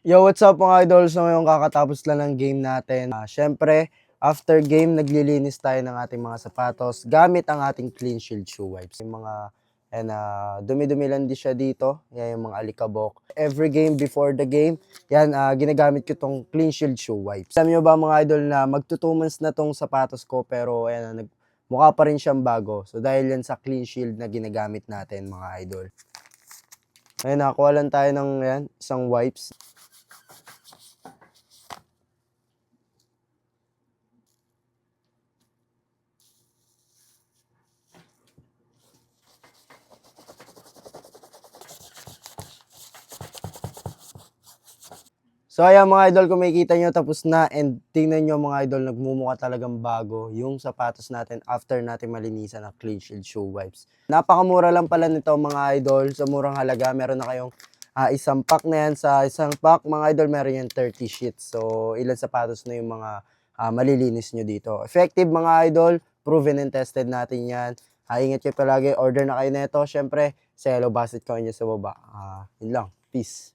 Yo, what's up mga idol? So ngayon kakatapos lang ng game natin. Syempre, after game, naglilinis tayo ng ating mga sapatos gamit ang ating clean shield shoe wipes. Yung mga dumi-dumi lang din siya dito. Yan yung mga alikabok. Every game before the game, yan, ginagamit ko tong clean shield shoe wipes. Alam nyo ba mga idol na magto 2 months na tong sapatos ko pero ayan, mukha pa rin siyang bago. So dahil yan sa clean shield na ginagamit natin mga idol. Ayun, nakakuha lang tayo ng yan, isang wipes. So ayan mga idol, kung makikita nyo tapos na, and tingnan nyo mga idol, nagmumukha talagang bago yung sapatos natin after natin malinisan ng clean shield shoe wipes. Napakamura lang pala nito mga idol, sa murang halaga. Meron na kayong isang pack na yan. Sa isang pack mga idol, meron yung 30 sheets. So ilan sapatos na yung mga malilinis nyo dito. Effective mga idol, proven and tested natin yan. Ingat kayo palagi, order na kayo nito. Syempre, sa Hello Basket ko nyo sa baba. Yun lang, peace.